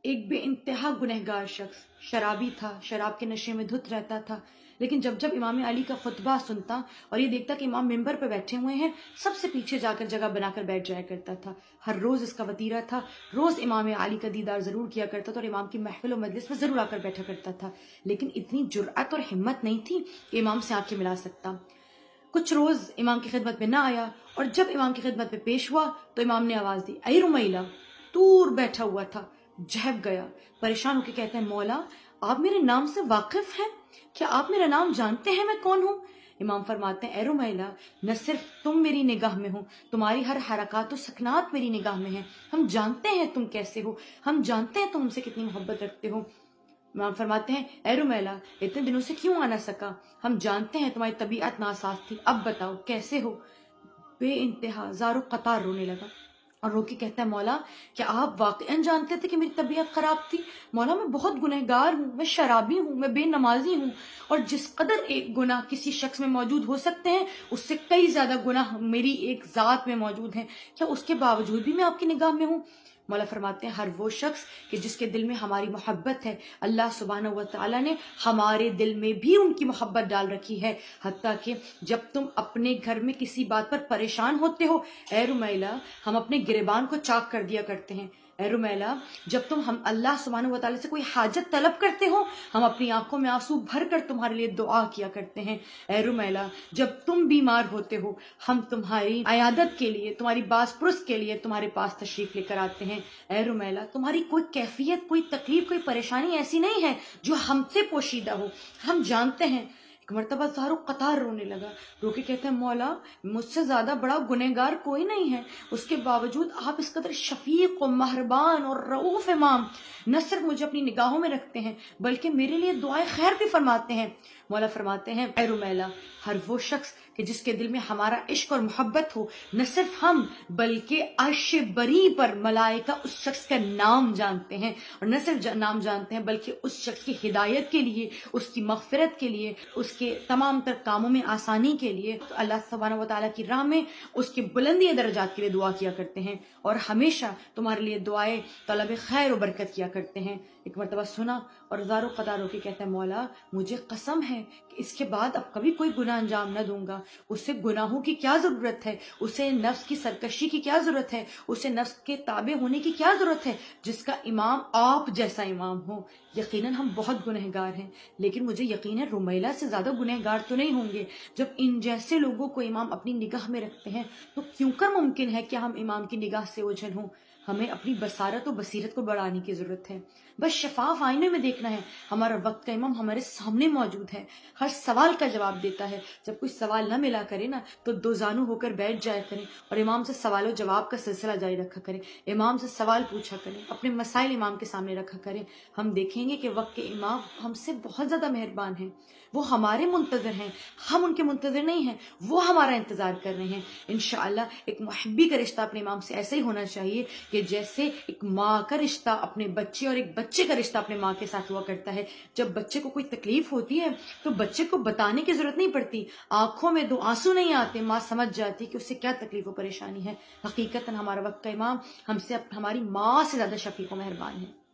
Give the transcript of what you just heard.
ایک بے انتہا گنہگار شخص شرابی تھا، شراب کے نشے میں دھت رہتا تھا، لیکن جب جب امام علی کا خطبہ سنتا اور یہ دیکھتا کہ امام ممبر پہ بیٹھے ہوئے ہیں، سب سے پیچھے جا کر جگہ بنا کر بیٹھ جایا کرتا تھا۔ ہر روز اس کا وتیرہ تھا، روز امام علی کا دیدار ضرور کیا کرتا تھا اور امام کی محفل و مجلس میں ضرور آ کر بیٹھا کرتا تھا، لیکن اتنی جرأت اور ہمت نہیں تھی کہ امام سے آنکھیں ملا سکتا۔ کچھ روز امام کی خدمت میں نہ آیا اور جب امام کی خدمت میں پیش ہوا تو امام نے آواز دی، اے رمیلہ! دور بیٹھا ہوا تھا، جھپ گیا، پریشان ہو کے کہتا ہے، مولا آپ میرے نام سے واقف ہیں؟ کیا آپ میرا نام جانتے ہیں میں کون ہوں؟ امام فرماتے ہیں، اے رمیلہ، نہ صرف تم میری نگاہ میں ہو، تمہاری ہر حرکات و سکنات میری نگاہ میں ہیں، ہم جانتے ہیں تم کیسے ہو، ہم جانتے ہیں تم ہم سے کتنی محبت رکھتے ہو۔ امام فرماتے ہیں، اے رمیلہ، اتنے دنوں سے کیوں آنا سکا؟ ہم جانتے ہیں تمہاری طبیعت ناساز تھی، اب بتاؤ کیسے ہو؟ بے انتہا زار و قطار رونے لگا اور رو کے کہتا ہے، مولا کیا آپ واقعاً جانتے تھے کہ میری طبیعت خراب تھی؟ مولا میں بہت گنہگار ہوں، میں شرابی ہوں، میں بے نمازی ہوں، اور جس قدر ایک گناہ کسی شخص میں موجود ہو سکتے ہیں اس سے کئی زیادہ گناہ میری ایک ذات میں موجود ہیں، کیا اس کے باوجود بھی میں آپ کی نگاہ میں ہوں؟ مولا فرماتے ہیں، ہر وہ شخص کہ جس کے دل میں ہماری محبت ہے، اللہ سبحانہ و تعالیٰ نے ہمارے دل میں بھی ان کی محبت ڈال رکھی ہے، حتیٰ کہ جب تم اپنے گھر میں کسی بات پر پریشان ہوتے ہو، اے رمیلہ، ہم اپنے گریبان کو چاک کر دیا کرتے ہیں۔ اے رمیلہ، جب تم ہم اللہ سبحانہ و تعالیٰ سے کوئی حاجت طلب کرتے ہو، ہم اپنی آنکھوں میں آنسو بھر کر تمہارے لیے دعا کیا کرتے ہیں۔ اے رمیلہ، جب تم بیمار ہوتے ہو، ہم تمہاری عیادت کے لیے، تمہاری باز پرس کے لیے تمہارے پاس تشریف لے کر آتے ہیں۔ اے رمیلہ، تمہاری کوئی کیفیت، کوئی تکلیف، کوئی پریشانی ایسی نہیں ہے جو ہم سے پوشیدہ ہو، ہم جانتے ہیں۔ ایک مرتبہ زار و قطار رونے لگا، رو کے کہتا ہے، مولا مجھ سے زیادہ بڑا گنہگار کوئی نہیں ہے، اس کے باوجود آپ اس قدر شفیق و مہربان اور رؤوف امام نہ صرف مجھے اپنی نگاہوں میں رکھتے ہیں بلکہ میرے لیے دعائیں خیر بھی فرماتے ہیں۔ مولا فرماتے ہیں، اے رمیلہ، ہر وہ شخص کہ جس کے دل میں ہمارا عشق اور محبت ہو، نہ صرف ہم بلکہ عرش بری پر ملائکہ اس شخص کا نام جانتے ہیں، اور نہ صرف نام جانتے ہیں بلکہ اس شخص کی ہدایت کے لیے، اس کی مغفرت کے لیے، اس کے تمام تر کاموں میں آسانی کے لیے اللہ سبحانہ و تعالیٰ کی راہ میں اس کے بلندی درجات کے لیے دعا کیا کرتے ہیں، اور ہمیشہ تمہارے لیے دعائیں طلب خیر و برکت کیا کرتے ہیں۔ ایک مرتبہ سنا اور زار و قطار ہو کے کہتا ہے، مولا مجھے قسم ہے کہ اس کے بعد اب کبھی کوئی گناہ انجام نہ دوں گا، اسے گناہوں کی کیا ضرورت ہے، اسے نفس کی سرکشی کی کیا ضرورت ہے، اسے نفس کے تابع ہونے کی کیا ضرورت ہے، جس کا امام آپ جیسا امام ہو۔ یقیناً ہم بہت گنہگار ہیں، لیکن مجھے یقین ہے رمیلہ سے زیادہ گنہگار تو نہیں ہوں گے۔ جب ان جیسے لوگوں کو امام اپنی نگاہ میں رکھتے ہیں تو کیوں کر ممکن ہے کہ ہم امام کی نگاہ سے اوجھل ہوں؟ ہمیں اپنی بصارت و بصیرت کو بڑھانے کی ضرورت ہے، بس شفاف آئینے میں دیکھنا ہے، ہمارا وقت کا امام ہمارے سامنے موجود ہے، ہر سوال کا جواب دیتا ہے۔ جب کوئی سوال نہ ملا کرے نا تو دو زانو ہو کر بیٹھ جایا کریں اور امام سے سوال و جواب کا سلسلہ جاری رکھا کریں، امام سے سوال پوچھا کریں، اپنے مسائل امام کے سامنے رکھا کریں۔ ہم دیکھیں گے کہ وقت کے امام ہم سے بہت زیادہ مہربان ہیں، وہ ہمارے منتظر ہیں، ہم ان کے منتظر نہیں ہیں، وہ ہمارا انتظار کر رہے ہیں۔ انشاءاللہ ایک محبی کا رشتہ اپنے امام سے ایسے ہی ہونا چاہیے کہ جیسے ایک ماں کا رشتہ اپنے بچے اور ایک بچے کا رشتہ اپنے ماں کے ساتھ ہوا کرتا ہے۔ جب بچے کو کوئی تکلیف ہوتی ہے تو بچے کو بتانے کی ضرورت نہیں پڑتی، آنکھوں میں دو آنسو نہیں آتے، ماں سمجھ جاتی کہ اس سے کیا تکلیف و پریشانی ہے۔ حقیقتاً ہمارا وقت کا امام ہم سے ہماری ماں سے زیادہ شفیق و مہربان ہے۔